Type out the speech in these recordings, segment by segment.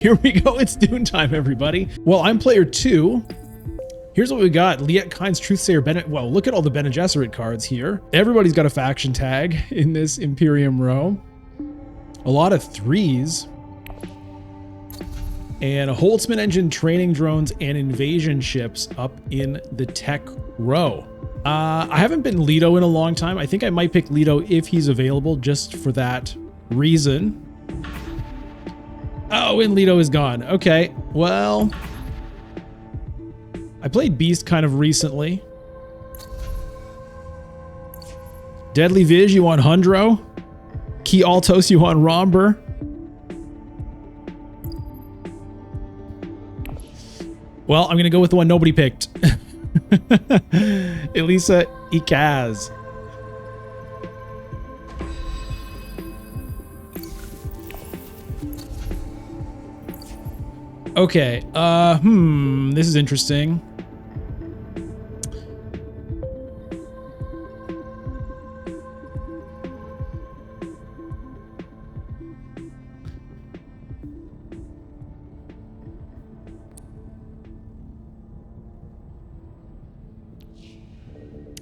Here we go. It's Dune time, everybody. Well, I'm player 2. Here's what we got. Liet Kynes, Truthsayer, Bene... Well, look at all the Bene Gesserit cards here. Everybody's got a faction tag in this Imperium row. A lot of 3s. And a Holtzman engine, training drones, and invasion ships up in the tech row. I haven't been Leto in a long time. I think I might pick Leto if he's available, just for that reason. Oh, and Leto is gone. Okay, well, I played Beast kind of recently. Deadly Viz, you want Hundro? Key Altos, you want Romber? Well, I'm going to go with the one nobody picked. Elisa Ikaz. Okay, this is interesting.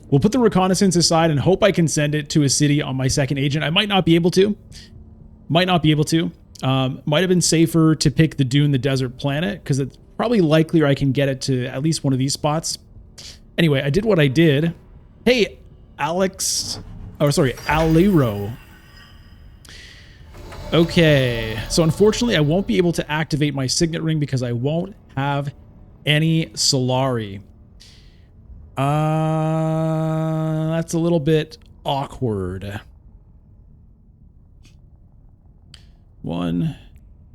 We'll put the reconnaissance aside and hope I can send it to a city on my second agent. I might not be able to. Might have been safer to pick the Dune, the desert planet, because it's probably likelier I can get it to at least one of these spots. Anyway, I did what I did. Hey, Alex. Oh, sorry, Aliro. Okay, so unfortunately, I won't be able to activate my signet ring because I won't have any Solari. That's a little bit awkward. 1,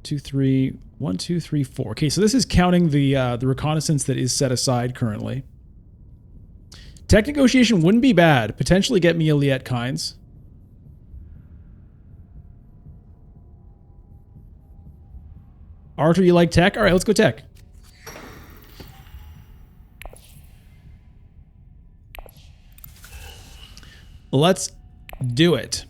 2, 3. 1, 2, 3, 4. Okay, so this is counting the reconnaissance that is set aside currently. Tech negotiation wouldn't be bad. Potentially get me a Liet Kynes. Arthur, you like tech? All right, let's go tech. Let's do it.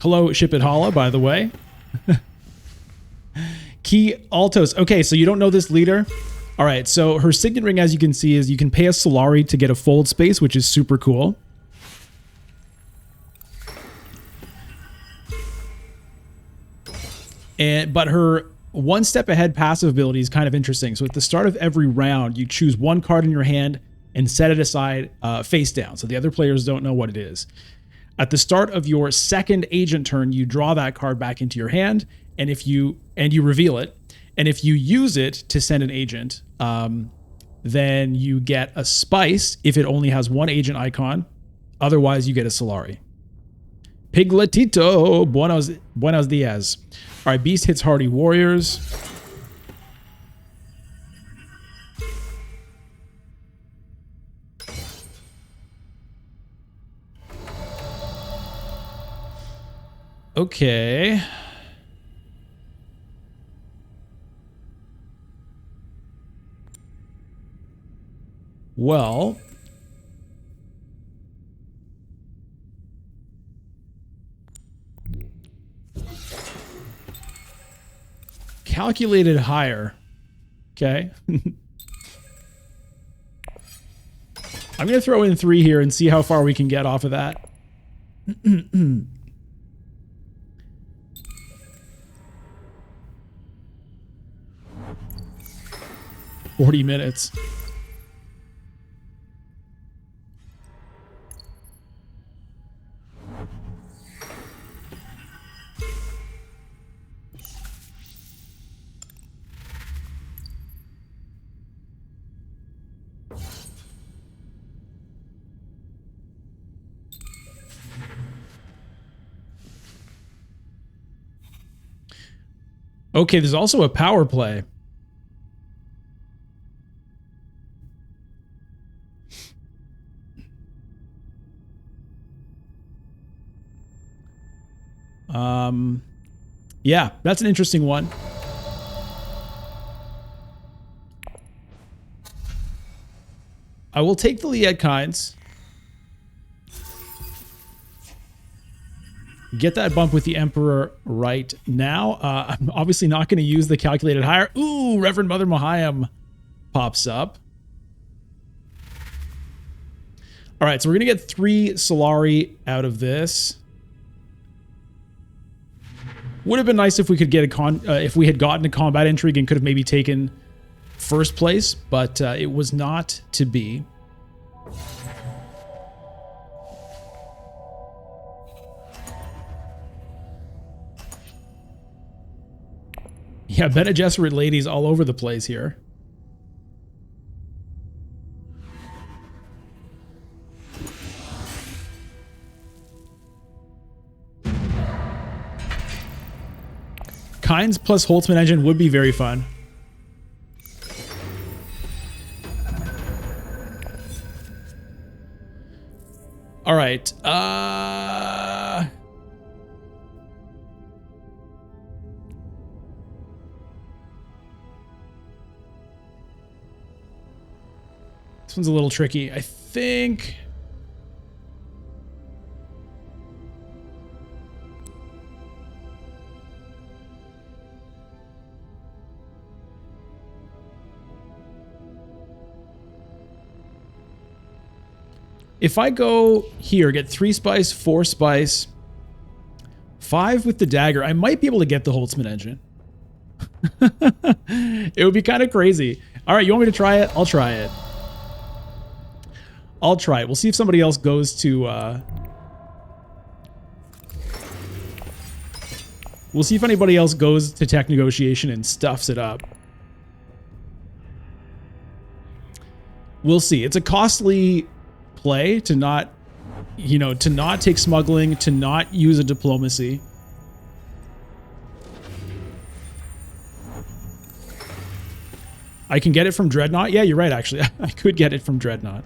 Hello, Ship It Holla, by the way. Key Altos. Okay, so you don't know this leader? All right, so her signet ring, as you can see, is you can pay a Solari to get a fold space, which is super cool. But her one step ahead passive ability is kind of interesting. So at the start of every round, you choose one card in your hand and set it aside face down, so the other players don't know what it is. At the start of your second agent turn, you draw that card back into your hand, and you reveal it. And if you use it to send an agent, then you get a spice if it only has one agent icon. Otherwise, you get a Solari. Pigletito, buenos dias. All right, Beast hits Hardy Warriors. Okay. Well, calculated higher. Okay. I'm going to throw in 3 here and see how far we can get off of that. 40 minutes. Okay, there's also a power play. Yeah, that's an interesting one. I will take the Liet Kynes. get that bump with the Emperor right now. I'm obviously not going to use the calculated hire. Ooh, Reverend Mother Mohayim pops up. All right, so we're going to get 3 Solari out of this. Would have been nice if we could get if we had gotten a combat intrigue and could have maybe taken first place, but it was not to be. Yeah, Bene Gesserit ladies all over the place here. Kynes plus Holtzman engine would be very fun. All right. This one's a little tricky. I think... if I go here, get 3 spice, 4 spice, 5 with the dagger, I might be able to get the Holtzman engine. It would be kind of crazy. All right, you want me to try it? I'll try it. I'll try it. We'll see if somebody else goes to... we'll see if anybody else goes to tech negotiation and stuffs it up. We'll see. It's a costly play to not, you know, to not take smuggling, to not use a diplomacy. I can get it from Dreadnought? Yeah, you're right, actually. I could get it from Dreadnought.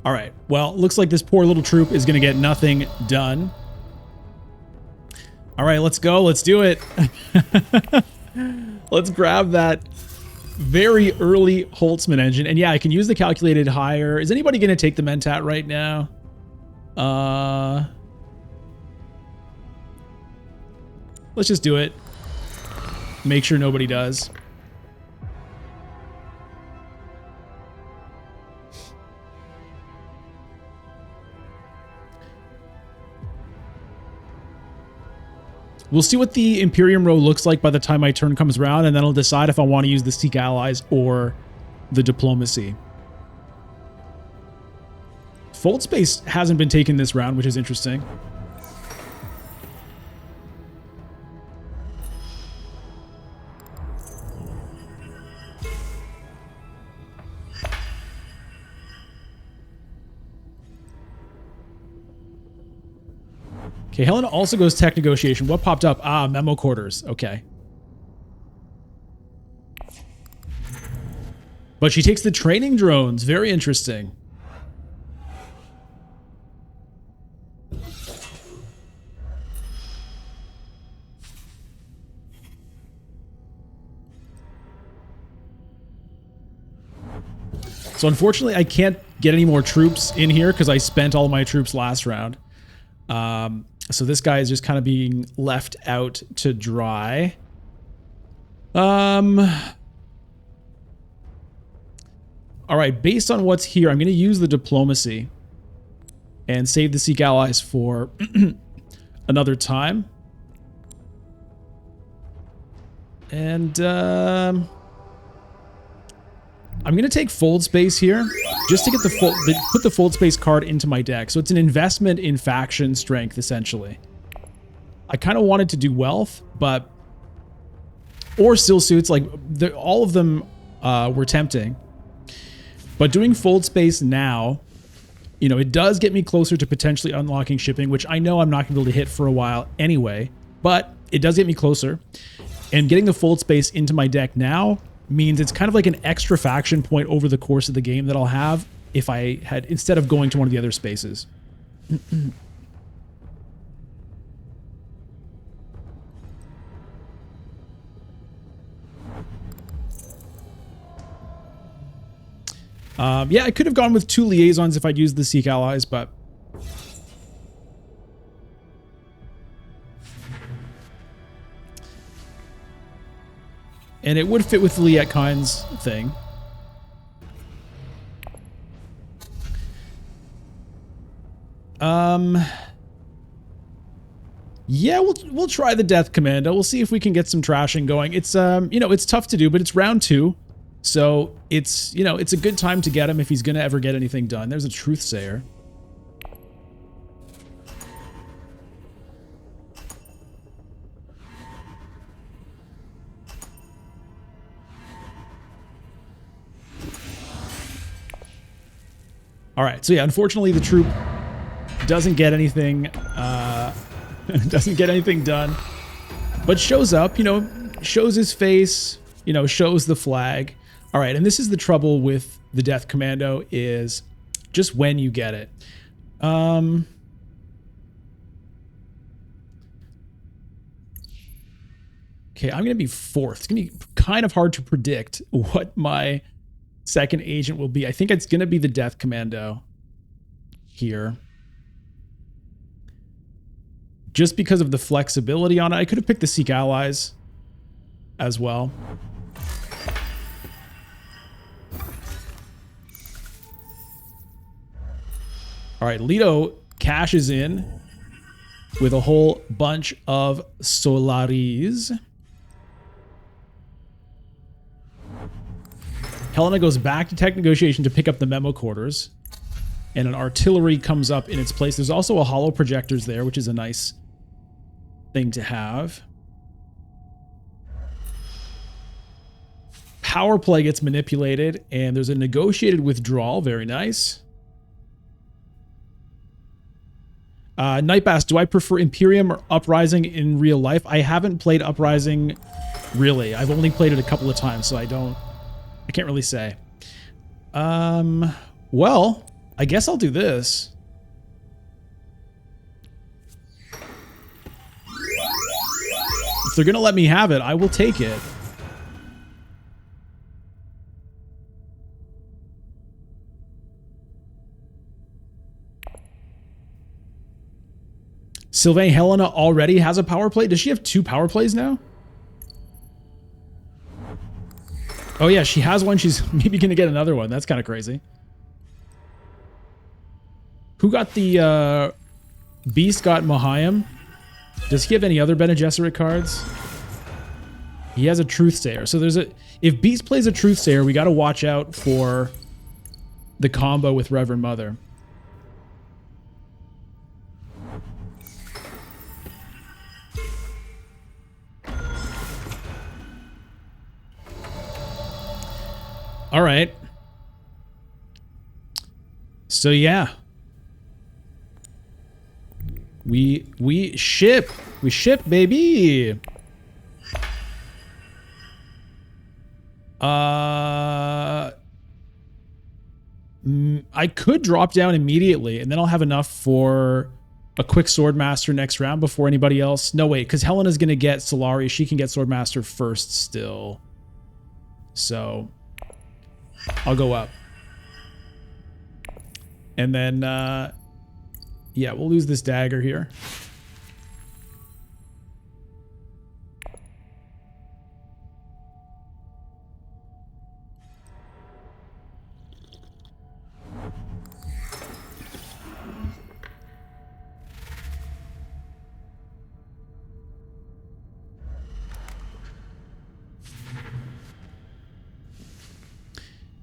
All right, well, looks like this poor little troop is going to get nothing done. All right, let's go. Let's do it. Let's grab that very early Holtzman engine. And yeah, I can use the calculated hire. Is anybody going to take the Mentat right now? Let's just do it. Make sure nobody does. We'll see what the Imperium row looks like by the time my turn comes around, and then I'll decide if I want to use the Seek Allies or the Diplomacy. Foldspace hasn't been taken this round, which is interesting. Okay, Helena also goes tech negotiation. What popped up? Ah, memo quarters. Okay. But she takes the training drones. Very interesting. So unfortunately, I can't get any more troops in here because I spent all my troops last round. So this guy is just kind of being left out to dry. All right, based on what's here, I'm going to use the Diplomacy and save the Seek Allies for another time. And I'm going to take Foldspace here just to get put the Foldspace card into my deck. So it's an investment in faction strength, essentially. I kind of wanted to do wealth, but... or still suits, like, all of them were tempting. But doing Foldspace now, you know, it does get me closer to potentially unlocking shipping, which I know I'm not going to be able to hit for a while anyway. But it does get me closer. And getting the fold space into my deck now means it's kind of like an extra faction point over the course of the game that I'll have if I had, instead of going to one of the other spaces. Yeah, I could have gone with 2 liaisons if I'd used the Seek Allies, but... And it would fit with the Liet Kynes thing. Yeah, we'll try the Death Commando. We'll see if we can get some trashing going. It's you know, it's tough to do, but it's round 2. So it's, you know, it's a good time to get him if he's going to ever get anything done. There's a Truthsayer. All right. So yeah, unfortunately the troop doesn't get anything, doesn't get anything done, but shows up, you know, shows his face, you know, shows the flag. All right, and this is the trouble with the Death Commando, is just when you get it. Okay, I'm going to be 4th. It's going to be kind of hard to predict what my second agent will be. I think it's going to be the Death Commando here. Just because of the flexibility on it. I could have picked the Seek Allies as well. All right, Leto cashes in with a whole bunch of Solaris. Helena goes back to tech negotiation to pick up the memo quarters, and an artillery comes up in its place. There's also a hollow projectors there, which is a nice thing to have. Power play gets manipulated, and there's a negotiated withdrawal. Very nice. Nightbass, do I prefer Imperium or Uprising in real life? I haven't played Uprising, really. I've only played it a couple of times, so I can't really say. Well, I guess I'll do this. If they're going to let me have it, I will take it. Sylvain Helena already has a power play. Does she have 2 power plays now? Oh yeah, she has one. She's maybe going to get another one. That's kind of crazy. Who got the... Beast got Mahayam. Does he have any other Bene Gesserit cards? He has a Truthsayer. So there's a... If Beast plays a Truthsayer, we got to watch out for the combo with Reverend Mother. All right. So yeah. We ship. We ship, baby. I could drop down immediately, and then I'll have enough for a quick Swordmaster next round before anybody else. No, wait, because Helena's going to get Solari. She can get Swordmaster first still. So... I'll go up. And then, yeah, we'll lose this dagger here.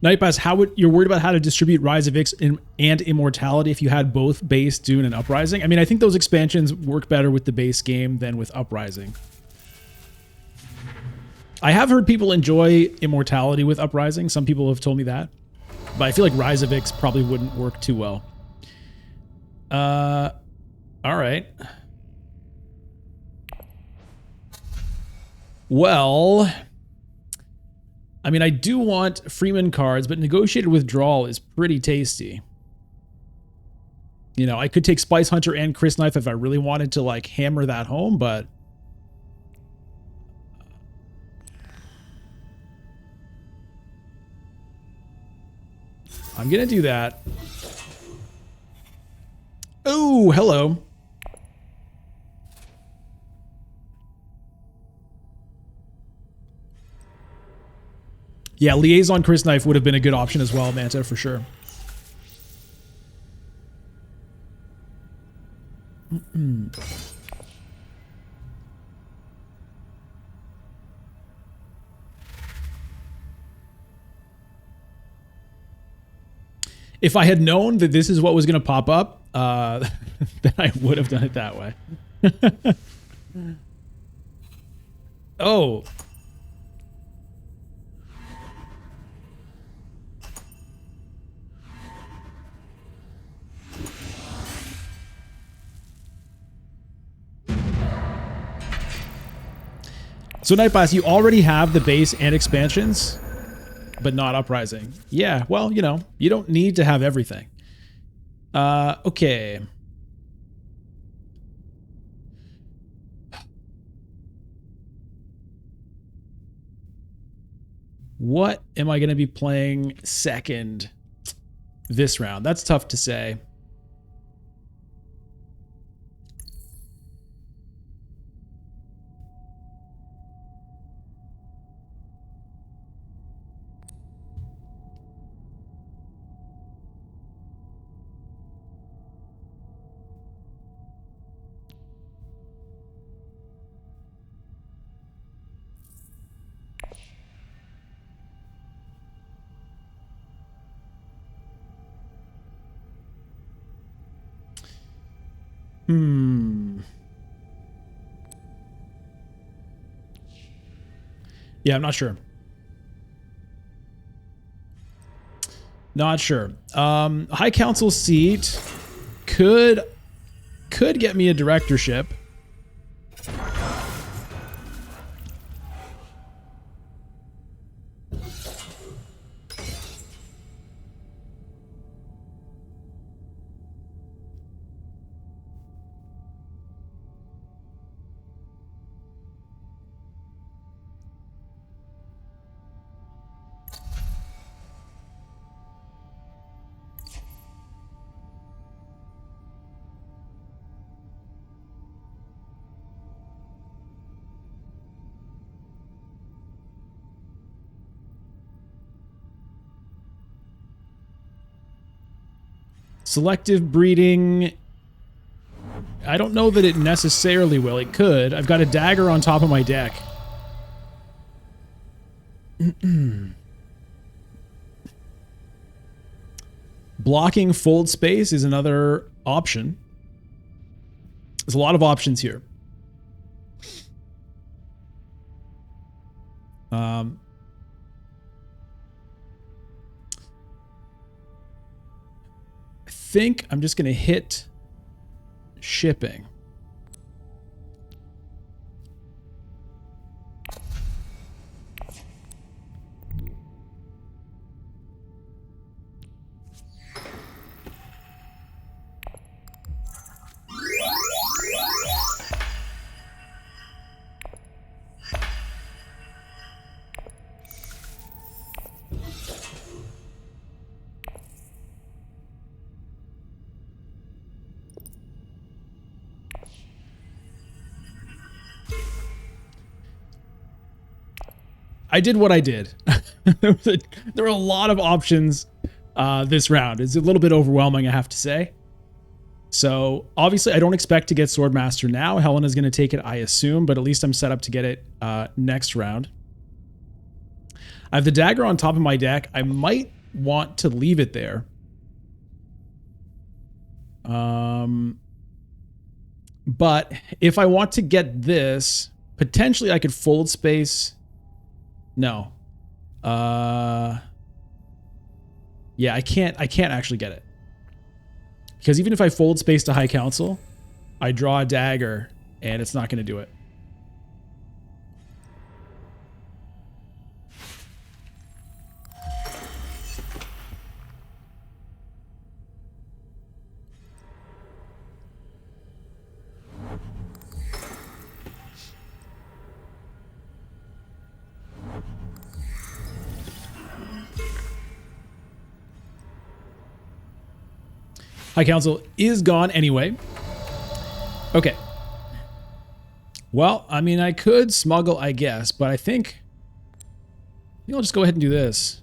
Nightbass, you're worried about how to distribute Rise of Ix and Immortality if you had both base, Dune, and Uprising? I mean, I think those expansions work better with the base game than with Uprising. I have heard people enjoy Immortality with Uprising. Some people have told me that. But I feel like Rise of Ix probably wouldn't work too well. All right. Well, I mean, I do want Freeman cards, but negotiated withdrawal is pretty tasty. You know, I could take Spice Hunter and Chris Knife if I really wanted to like hammer that home, but I'm going to do that. Oh, hello. Yeah, Liaison Chris Knife would have been a good option as well, Manta, for sure. If I had known that this is what was going to pop up, then I would have done it that way. Oh. So Nightblast, you already have the base and expansions, but not Uprising. Yeah, well, you know, you don't need to have everything. Okay. What am I going to be playing second this round? That's tough to say. Yeah, I'm not sure. Not sure. High Council seat could get me a directorship. Selective breeding. I don't know that it necessarily will. It could. I've got a dagger on top of my deck. Blocking fold space is another option. There's a lot of options here. I think I'm just going to hit shipping. I did what I did. There were a lot of options this round. It's a little bit overwhelming, I have to say. So obviously I don't expect to get Swordmaster now. Helena's going to take it, I assume, but at least I'm set up to get it next round. I have the dagger on top of my deck. I might want to leave it there. But if I want to get this, potentially I could fold space. No. Yeah, I can't actually get it. Because even if I fold space to High Council, I draw a dagger and it's not going to do it. High Council is gone anyway. Okay. Well, I mean, I could smuggle, I guess, but I think I'll just go ahead and do this.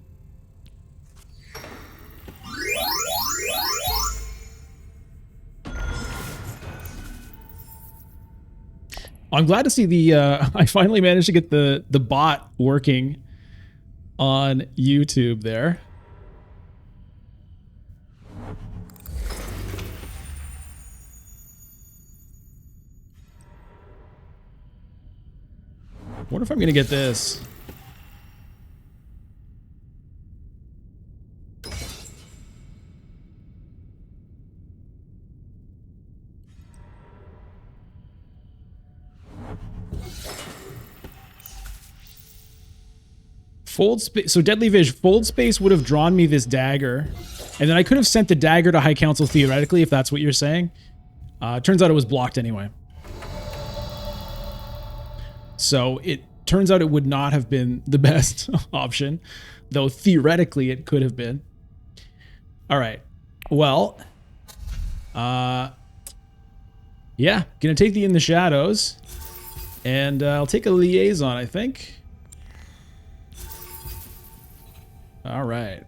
I'm glad to see the, I finally managed to get the bot working on YouTube there. Wonder if I'm gonna get this. Foldspace. So Deadly Vish, Foldspace would have drawn me this dagger, and then I could have sent the dagger to High Council theoretically, if that's what you're saying. Turns out it was blocked anyway. So it turns out it would not have been the best option, though theoretically it could have been. All right. Well, yeah, gonna take the In the Shadows, and I'll take a Liaison, I think. All right.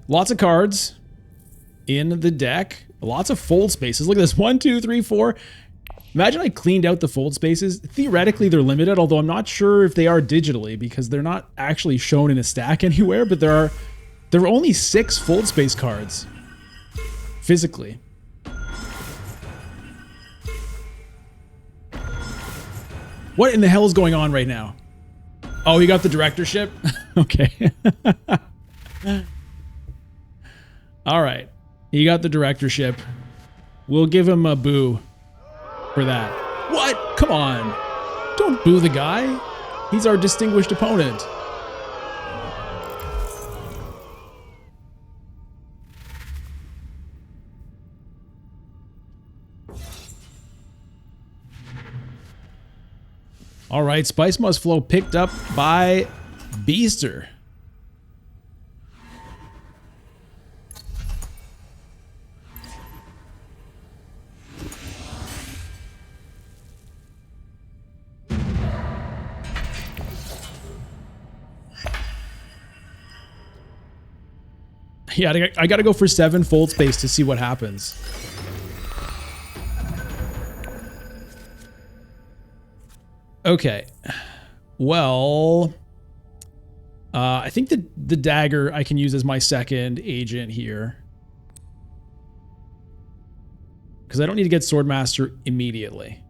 Lots of cards in the deck. Lots of Foldspaces. Look at this. 1, 2, 3, 4. Imagine I cleaned out the Foldspaces. Theoretically, they're limited, although I'm not sure if they are digitally because they're not actually shown in a stack anywhere, but there are only 6 Foldspace cards physically. What in the hell is going on right now? Oh, he got the directorship? Okay. All right. He got the directorship. We'll give him a boo for that. What? Come on. Don't boo the guy. He's our distinguished opponent. All right, Spice Must Flow picked up by Beaster. Yeah, I gotta go for 7 Foldspace to see what happens. Okay, well, I think the dagger I can use as my second agent here. Because I don't need to get Swordmaster immediately.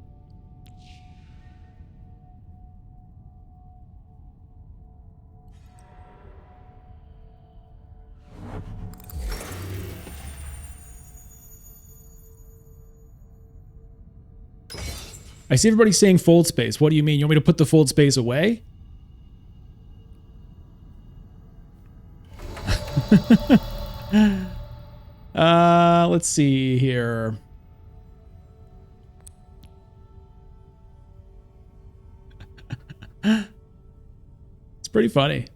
I see everybody saying Foldspace. What do you mean? You want me to put the Foldspace away? Let's see here. It's pretty funny.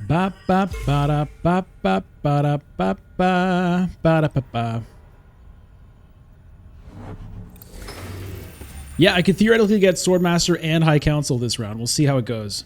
Ba ba ba da ba ba ba da ba ba ba da ba ba. Yeah, I could theoretically get Swordmaster and High Council this round. We'll see how it goes.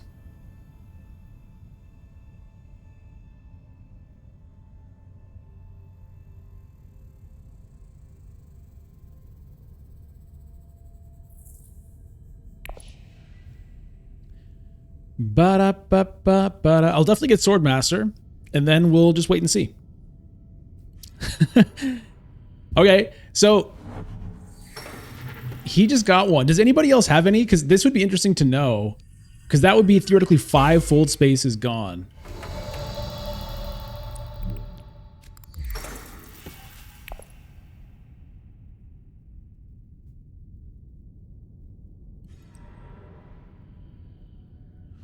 Ba-da-ba-ba-ba-da. I'll definitely get Swordmaster, and then we'll just wait and see. Okay, so he just got one. Does anybody else have any? Because this would be interesting to know. Because that would be theoretically 5 fold spaces gone.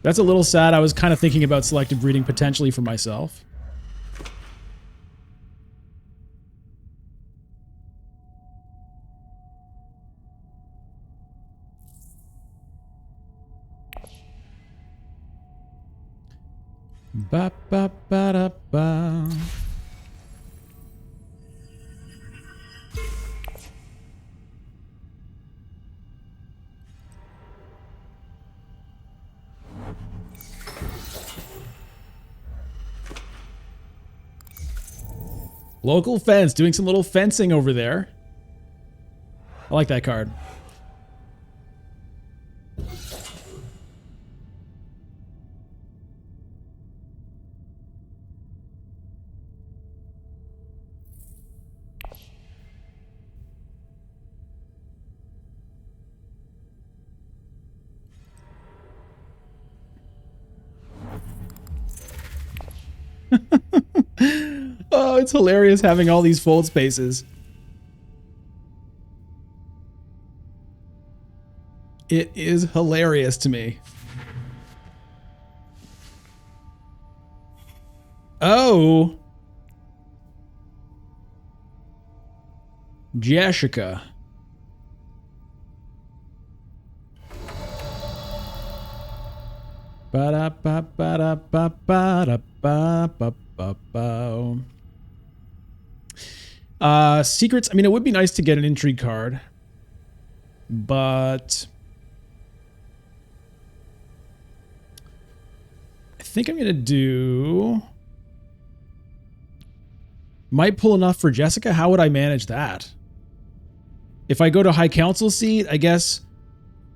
That's a little sad. I was kind of thinking about selective breeding potentially for myself. Ba ba ba da ba. Local fence, doing some little fencing over there. I like that card. Oh, it's hilarious having all these fold spaces. It is hilarious to me. Oh. Jessica. Secrets. I mean, it would be nice to get an intrigue card, but I think I'm gonna do. Might pull enough for Jessica. How would I manage that? If I go to High Council seat, I guess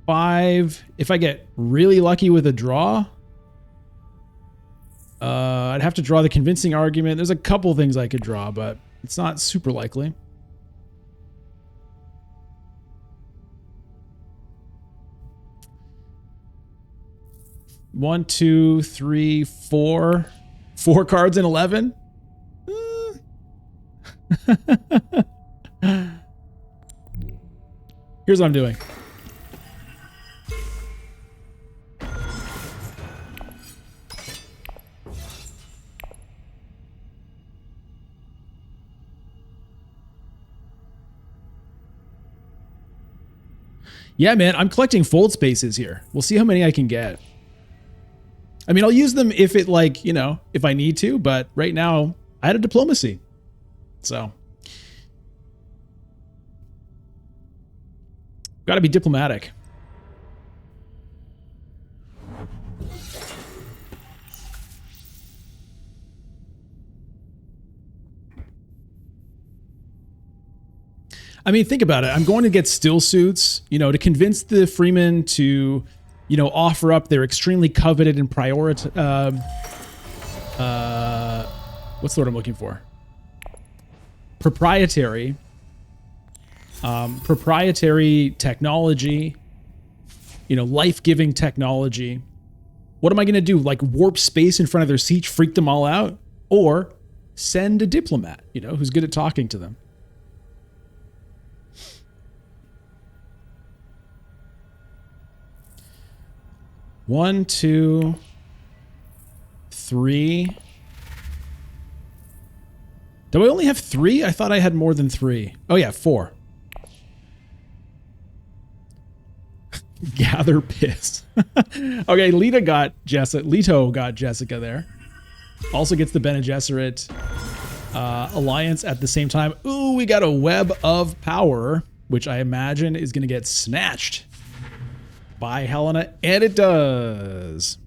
5. If I get really lucky with a draw, I'd have to draw the convincing argument. There's a couple things I could draw, but it's not super likely. One, two, three, four. 4 cards in 11? Here's what I'm doing. Yeah, man, I'm collecting fold spaces here. We'll see how many I can get. I mean, I'll use them if it, like, you know, if I need to, but right now I had a diplomacy. So got to be diplomatic. I mean, think about it. I'm going to get still suits, you know, to convince the Freeman to, you know, offer up their extremely coveted and what's the word I'm looking for? Proprietary technology, you know, life-giving technology. What am I going to do? Like warp space in front of their seat, freak them all out? Or send a diplomat, you know, who's good at talking to them? One, two, three. Do I only have 3? I thought I had more than 3. Oh yeah, 4. Gather piss. Okay, Leto got Jessica there. Also gets the Bene Gesserit alliance at the same time. Ooh, we got a Web of Power, which I imagine is going to get snatched by Helena, and it does.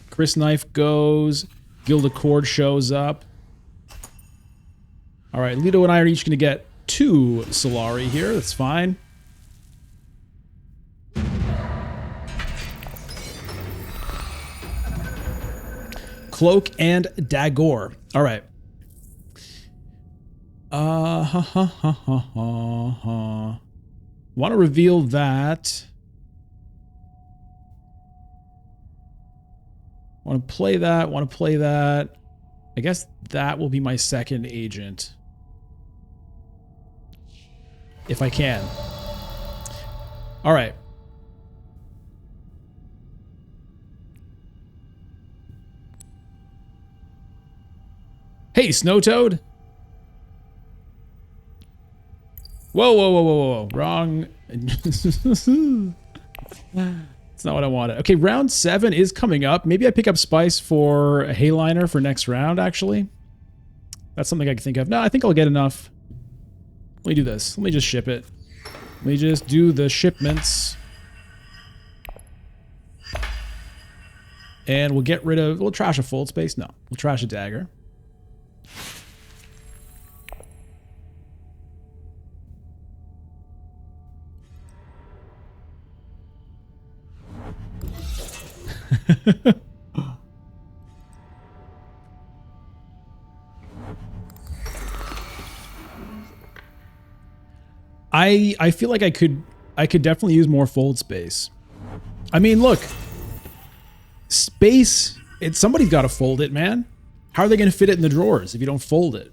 Chris Knife goes. Guild Accord shows up. All right, Leto and I are each going to get 2 Solari here. That's fine. Cloak and Dagor. All right. Ha ha ha ha ha ha. Want to reveal that. Want to play that. Want to play that. I guess that will be my second agent. If I can. All right. Hey, Snow Toad. Whoa, whoa, whoa, whoa, whoa. Wrong. That's not what I wanted. Okay, round 7 is coming up. Maybe I pick up Spice for a Hayliner for next round, actually. That's something I can think of. No, I think I'll get enough. Let me do this. Let me just ship it. Let me just do the shipments. And we'll get rid of... We'll trash a Foldspace. No, we'll trash a Dagger. I feel like I could definitely use more fold space. I mean, look. Space, somebody's got to fold it, man. How are they going to fit it in the drawers if you don't fold it?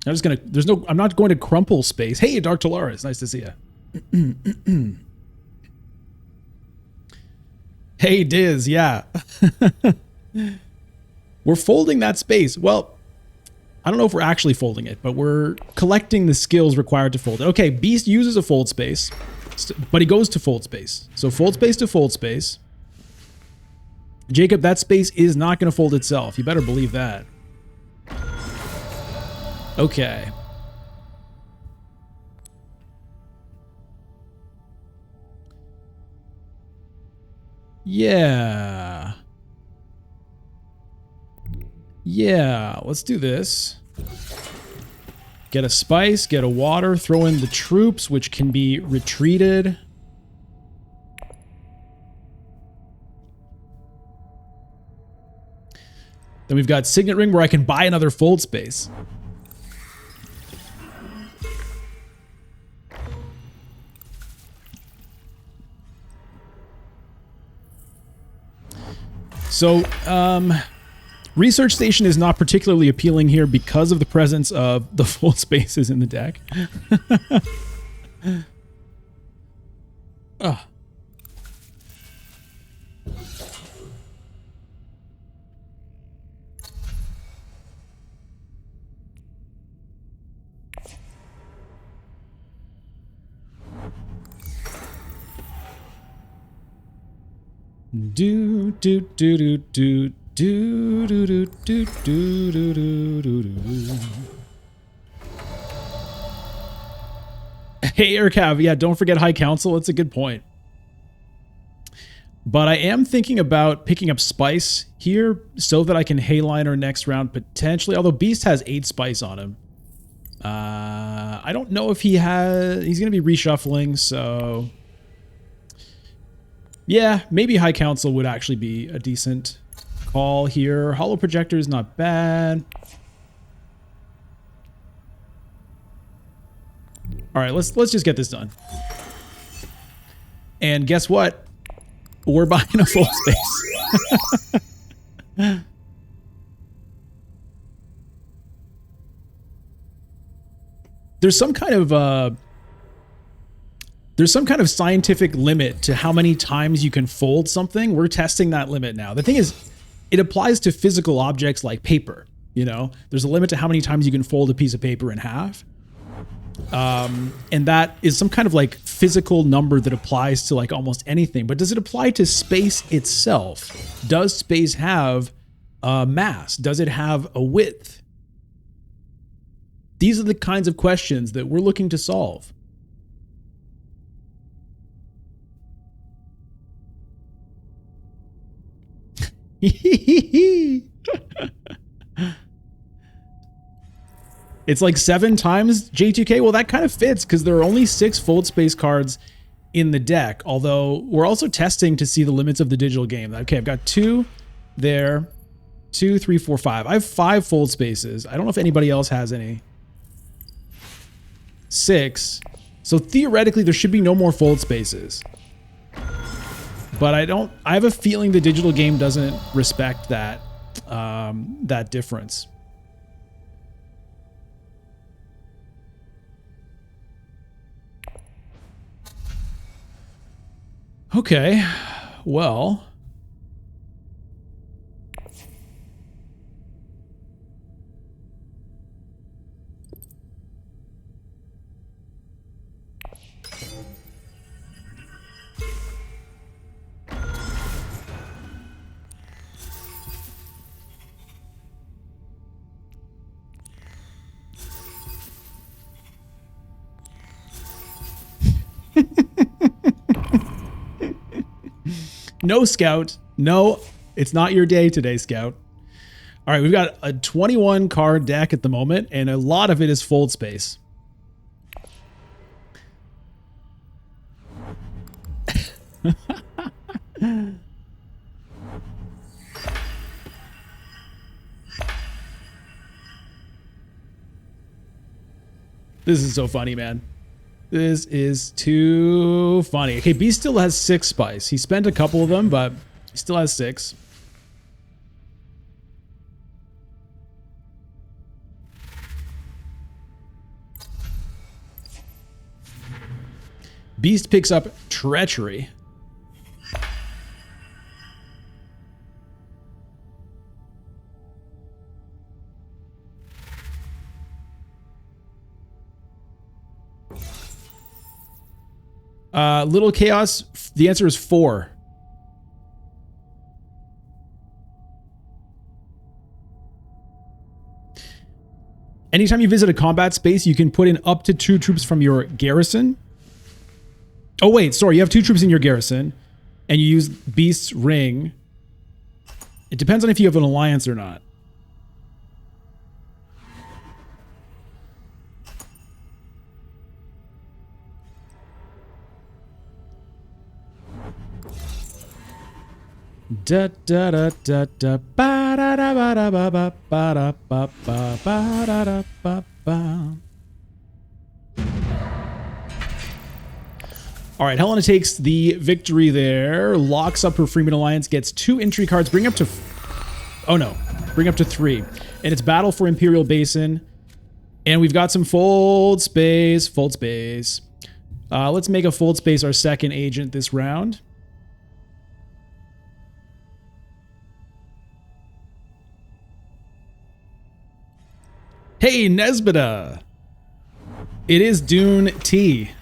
I'm not going to crumple space. Hey, Dark Talaris, nice to see you. Hey, Diz, yeah. We're folding that space. Well, I don't know if we're actually folding it, but we're collecting the skills required to fold it. Okay, Beast uses a fold space, but he goes to fold space. So fold space to fold space. Jacob, that space is not going to fold itself. You better believe that. Okay. Yeah. Yeah, let's do this. Get a spice, get a water, throw in the troops, which can be retreated. Then we've got Signet Ring where I can buy another fold space. So, Research Station is not particularly appealing here because of the presence of the fold spaces in the deck. Ugh. Do do do do do do do do do do do do do. Hey, Aircav, yeah, don't forget High Council. It's a good point. But I am thinking about picking up Spice here so that I can Hayliner next round potentially. Although Beast has 8 Spice on him. I don't know if he's going to be reshuffling, so... Yeah, maybe High Council would actually be a decent call here. Hollow Projector is not bad. All right, let's just get this done. And guess what? We're buying a full space. There's some kind of scientific limit to how many times you can fold something. We're testing that limit now. The thing is, it applies to physical objects like paper. You know, there's a limit to how many times you can fold a piece of paper in half. And that is some kind of like physical number that applies to like almost anything. But does it apply to space itself? Does space have a mass? Does it have a width? These are the kinds of questions that we're looking to solve. It's like 7 times J2K. Well, that kind of fits because there are only 6 fold space cards in the deck. Although we're also testing to see the limits of the digital game. Okay, I've got 2 there, 2, 3, 4, 5. I have 5 fold spaces. I don't know if anybody else has any. 6. So theoretically, there should be no more fold spaces. But I have a feeling the digital game doesn't respect that, that difference. Okay, well. No, Scout. No, it's not your day today, Scout. All right, we've got a 21 card deck at the moment, and a lot of it is fold space. This is so funny, man. This is too funny. Okay, B still has 6 spice. He spent a couple of them, but he still has 6. Beast picks up treachery. Little Chaos, the answer is 4. Anytime you visit a combat space, you can put in up to 2 troops from your garrison. Oh, wait, sorry, you have 2 troops in your garrison, and you use Beast's Ring. It depends on if you have an alliance or not. Da da da da da ba da da ba da ba ba ba da ba ba ba da da ba ba. All right, Helena takes the victory there, locks up her Freeman Alliance, gets 2 entry cards, bring up to 3. And it's Battle for Imperial Basin. And we've got some fold space. Let's make a fold space our second agent this round. Hey, Nesbita! It is Dune T.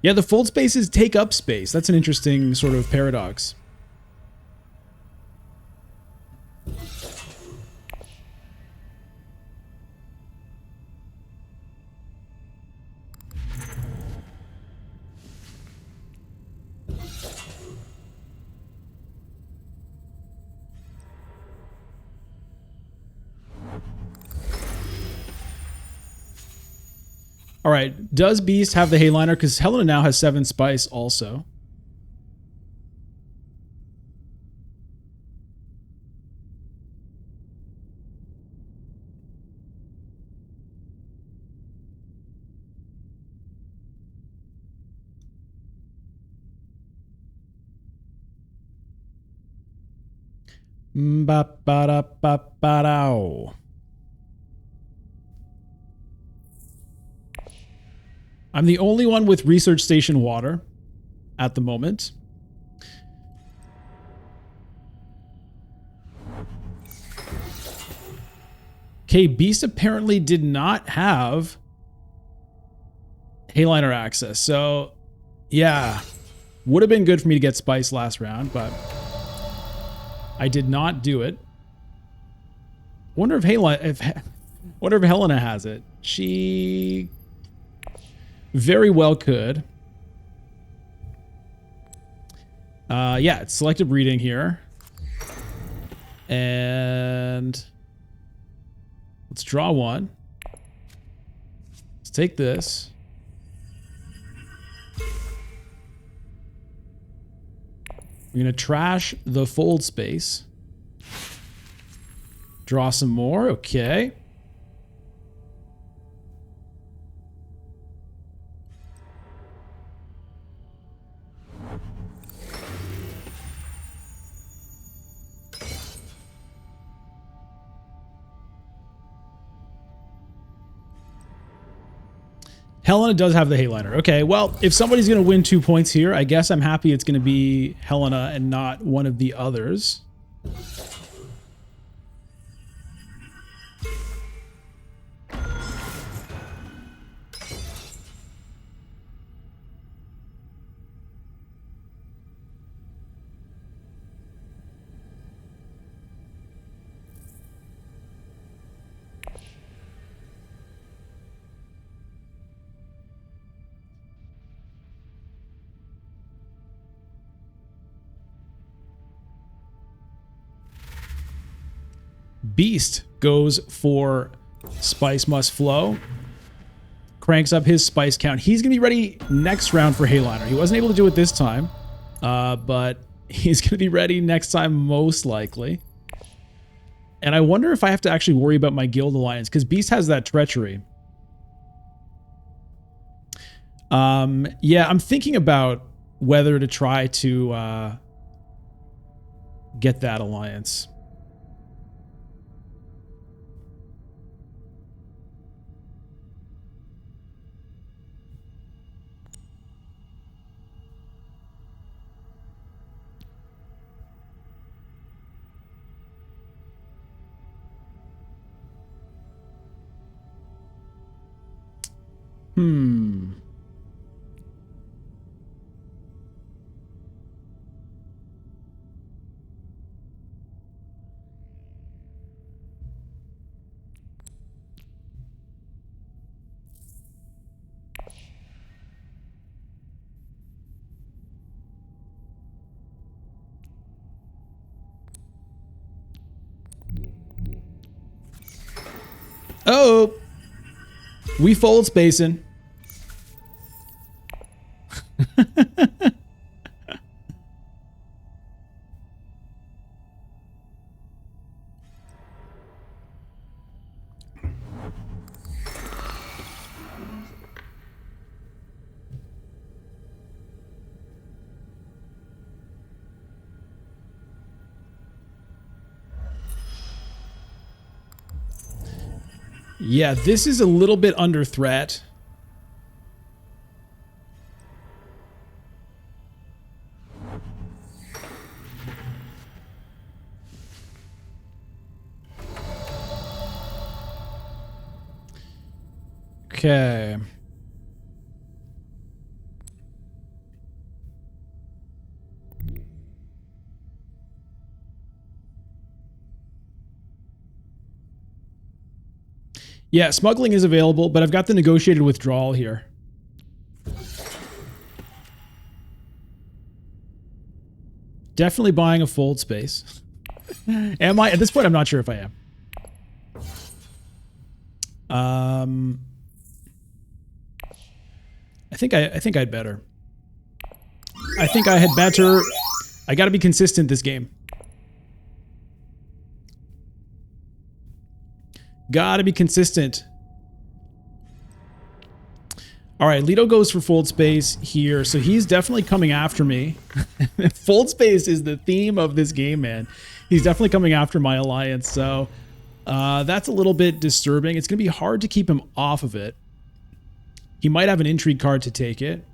Yeah, the fold spaces take up space. That's an interesting sort of paradox. All right, does Beast have the Hayliner? Because Helena now has 7 spice also. Ba-ba-da-ba-ba-dow. I'm the only one with research station water at the moment. Okay, Beast apparently did not have Hayliner access. So, yeah, would have been good for me to get spice last round, but I did not do it. Wonder if Helena has it. She very well could. Yeah, it's selective reading here. And let's draw one. Let's take this. We're going to trash the fold space. Draw some more. Okay. Helena does have the Hayliner. Okay, well, if somebody's going to win 2 points here, I guess I'm happy it's going to be Helena and not one of the others. Beast goes for Spice Must Flow. Cranks up his spice count. He's going to be ready next round for Hayliner. He wasn't able to do it this time, but he's going to be ready next time most likely. And I wonder if I have to actually worry about my guild alliance, because Beast has that treachery. Yeah, I'm thinking about whether to try to get that alliance. Oh, we fold spacing. Yeah, this is a little bit under threat. Okay. Yeah, smuggling is available, but I've got the negotiated withdrawal here. Definitely buying a fold space. Am I? At this point, I'm not sure if I am. I think I'd better. I think I had better. I got to be consistent this game. Gotta be consistent. All right, Leto goes for fold space here, so he's definitely coming after me. Fold space is the theme of this game, man. He's definitely coming after my alliance, so that's a little bit disturbing. It's gonna be hard to keep him off of it. He might have an intrigue card to take it.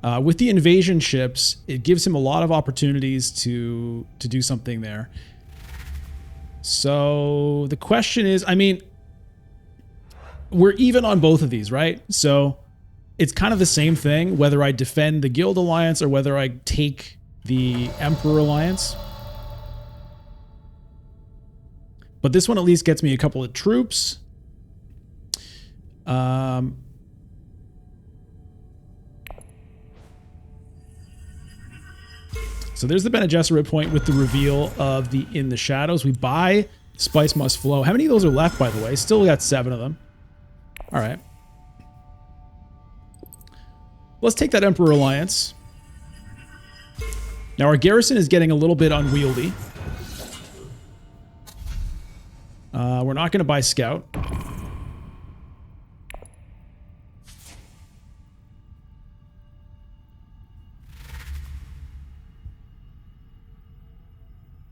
With the invasion ships, it gives him a lot of opportunities to do something there. So the question is, I mean, we're even on both of these, right? So it's kind of the same thing, whether I defend the Guild Alliance or whether I take the Emperor Alliance. But this one at least gets me a couple of troops. So there's the Bene Gesserit point with the reveal of the In the Shadows. We buy Spice Must Flow. How many of those are left, by the way? Still got 7 of them. All right. Let's take that Emperor Alliance. Now our garrison is getting a little bit unwieldy. We're not going to buy Scout.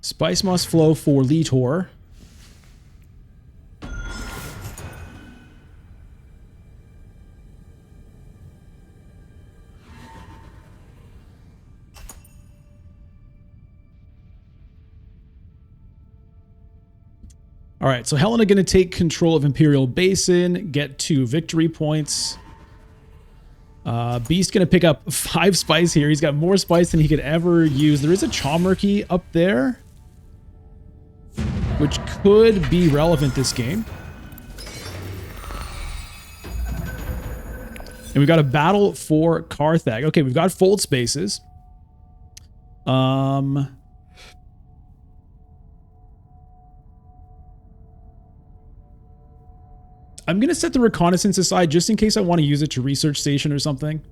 Spice must flow for Litor. All right, so Helena going to take control of Imperial Basin, get 2 victory points. Beast going to pick up 5 spice here. He's got more spice than he could ever use. There is a Chaumerkey up there, which could be relevant this game. And we've got a battle for Carthag. Okay, we've got Foldspaces. I'm going to set the reconnaissance aside just in case I want to use it to research station or something.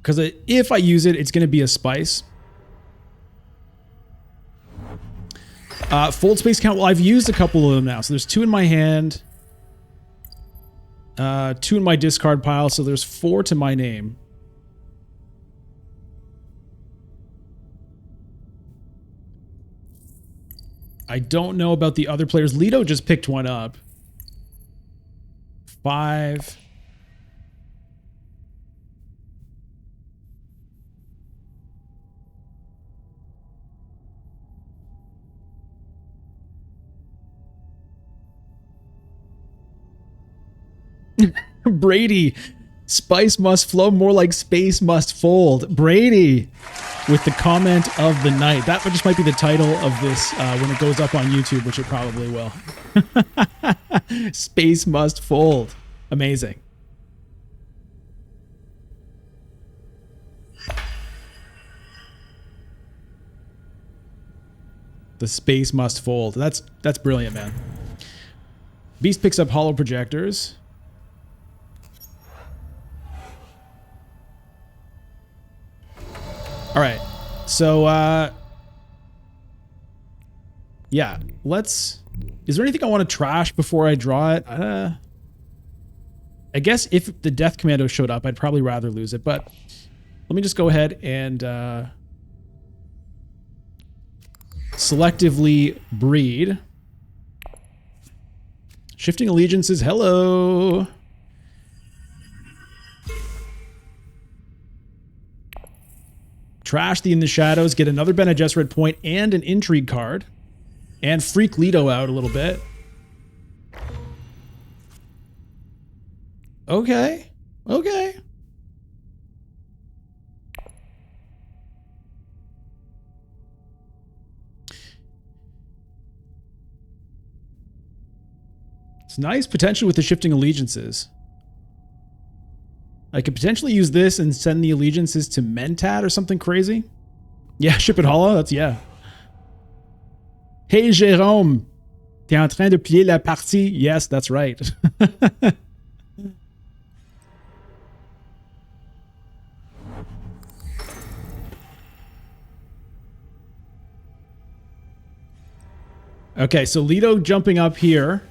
Because if I use it, it's going to be a spice. Fold space count. Well, I've used a couple of them now. So there's 2 in my hand. 2 in my discard pile. So there's 4 to my name. I don't know about the other players. Leto just picked one up. 5. Brady, spice must flow more like space must fold. Brady with the comment of the night. That just might be the title of this when it goes up on YouTube, which it probably will. Space must fold. Amazing. The space must fold. That's brilliant, man. Beast picks up hollow projectors. All right, so, yeah, let's... Is there anything I want to trash before I draw it? I guess if the Death Commando showed up, I'd probably rather lose it, but let me just go ahead and selectively breed. Shifting Allegiances, hello! Trash the In the Shadows, get another Bene Gesserit point and an Intrigue card. And freak Leto out a little bit. Okay. Okay. It's nice potential with the Shifting Allegiances. I could potentially use this and send the allegiances to Mentat or something crazy. Yeah, ship it hollow. That's, yeah. Hey, Jérôme. T'es en train de plier la partie? Yes, that's right. Okay, so Leto jumping up here.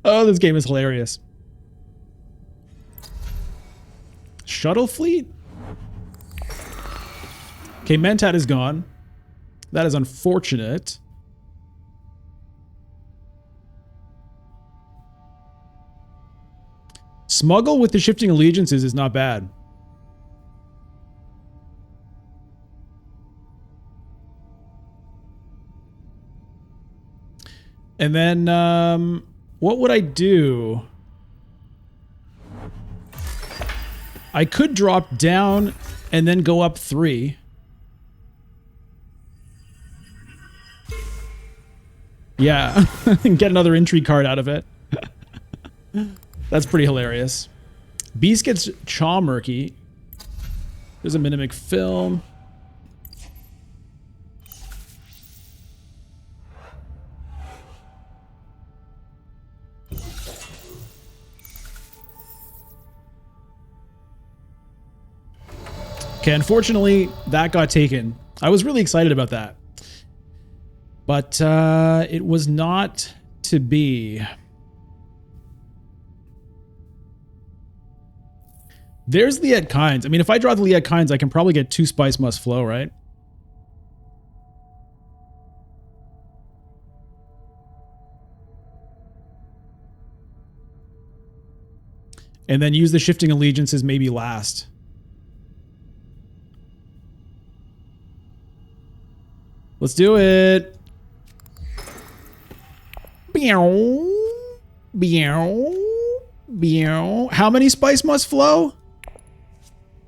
Oh, this game is hilarious. Shuttle fleet? Okay, Mentat is gone. That is unfortunate. Smuggle with the Shifting Allegiances is not bad. And then, what would I do? I could drop down and then go up 3. Yeah, and get another Intrigue card out of it. That's pretty hilarious. Beast gets Chaw Murky. There's a Mimic Film. Okay, unfortunately, that got taken. I was really excited about that. But it was not to be. There's Liet Kynes. I mean, if I draw the Liet Kynes, I can probably get 2 Spice Must Flow, right? And then use the Shifting Allegiances maybe last. Let's do it. How many Spice Must Flow?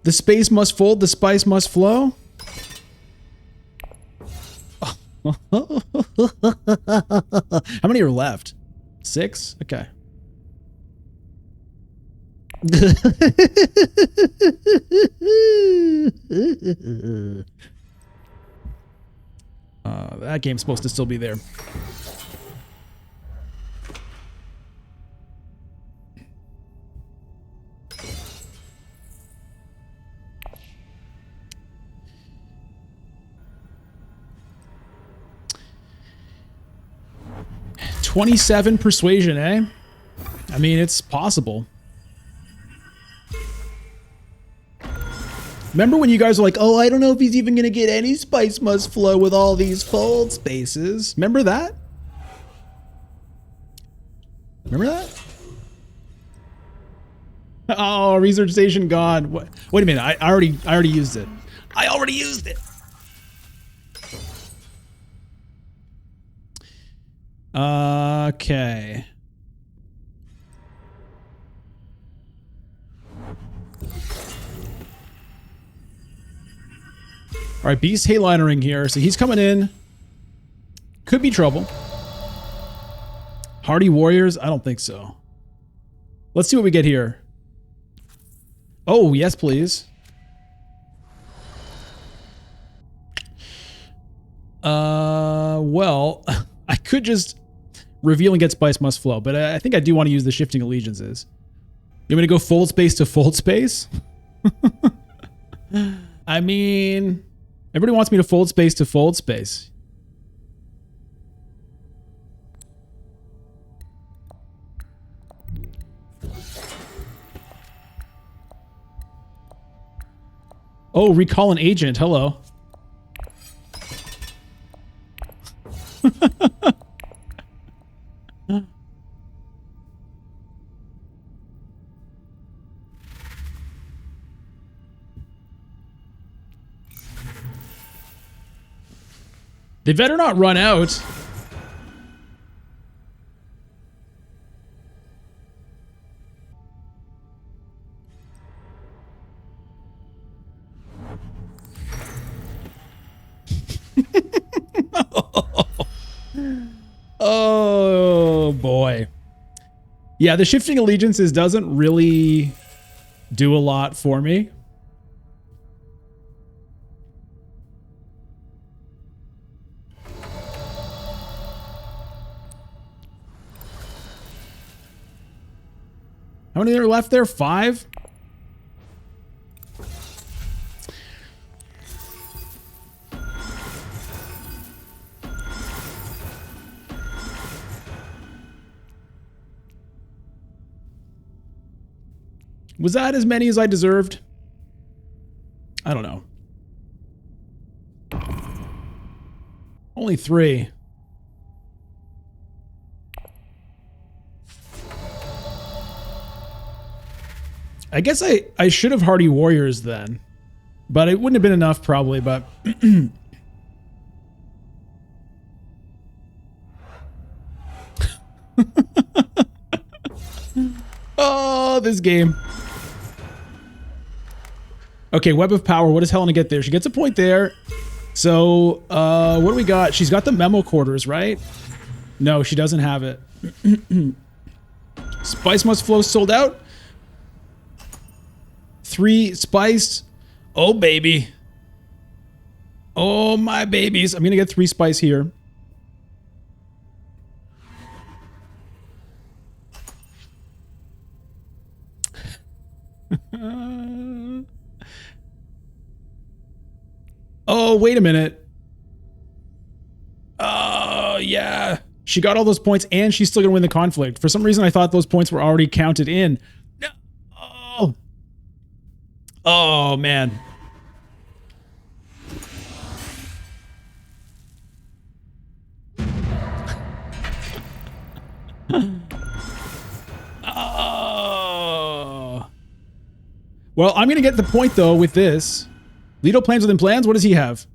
The space must fold, the spice must flow. How many are left? 6? Okay. That game's supposed to still be there. $27 persuasion, eh? I mean, it's possible. Remember when you guys were like, oh, I don't know if he's even going to get any Spice Must Flow with all these fold spaces. Remember that? Remember that? Oh, research station gone. What? Wait a minute. I already used it. I already used it. Okay. All right, Beast Haylinering here. So he's coming in. Could be trouble. Hardy Warriors? I don't think so. Let's see what we get here. Oh, yes, please. Well, I could just reveal and get Spice Must Flow, but I think I do want to use the Shifting Allegiances. You want me to go fold space to fold space? I mean, everybody wants me to fold space to fold space. Oh, recall an agent. Hello. They better not run out. Oh boy. Yeah, the Shifting Allegiances doesn't really do a lot for me. How many are left there? 5? Was that as many as I deserved? I don't know. Only 3. I guess I should have Hardy Warriors then. But it wouldn't have been enough probably, but... Oh, this game. Okay, Web of Power. What does Helena get there? She gets a point there. So, what do we got? She's got the Memo Quarters, right? No, she doesn't have it. Spice Must Flow sold out. 3 spice. Oh, baby. Oh, my babies. I'm going to get 3 spice here. Oh, wait a minute. Oh, yeah. She got all those points and she's still going to win the conflict. For some reason, I thought those points were already counted in. No. Oh. Oh, man. Oh. Well, I'm going to get the point, though, with this. Lido plans within plans. What does he have?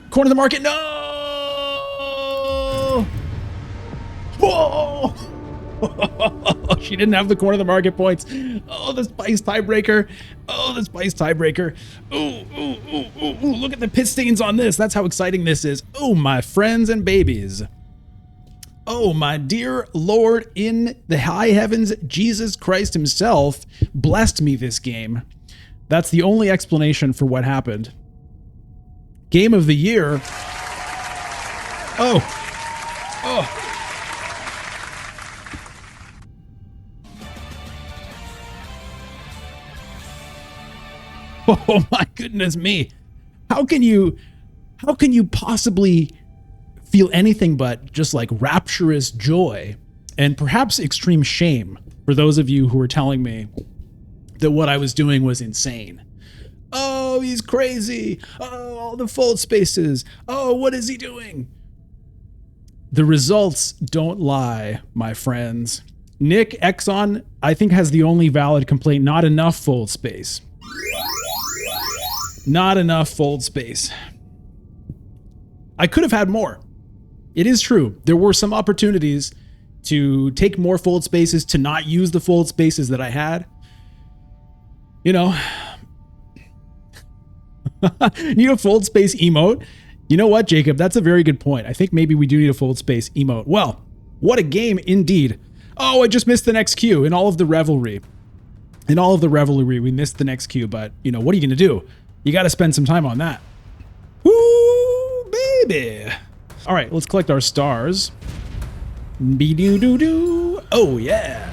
Corner of the market. No! Whoa! She didn't have the corner of the market points. Oh, the spice tiebreaker. Oh, the spice tiebreaker. Ooh, ooh, ooh, ooh, ooh. Look at the pit stains on this. That's how exciting this is. Oh, my friends and babies. Oh, my dear Lord in the high heavens, Jesus Christ himself blessed me this game. That's the only explanation for what happened. Game of the year. Oh. Oh. Oh my goodness me. How can you possibly feel anything but just like rapturous joy and perhaps extreme shame for those of you who are telling me that what I was doing was insane? Oh, he's crazy. Oh, all the Foldspaces. Oh, what is he doing? The results don't lie, my friends. Nick Exxon, I think, has the only valid complaint. Not enough Foldspace. Not enough Foldspace. I could have had more. It is true. There were some opportunities to take more Foldspaces, to not use the Foldspaces that I had. You know, need a Foldspace emote? You know what, Jacob? That's a very good point. I think maybe we do need a Foldspace emote. Well, what a game indeed. Oh, I just missed the next queue in all of the revelry. In all of the revelry, we missed the next queue, but, you know, what are you going to do? You got to spend some time on that. Woo, baby. All right, let's collect our stars. Be-doo-doo-doo. Oh, yeah.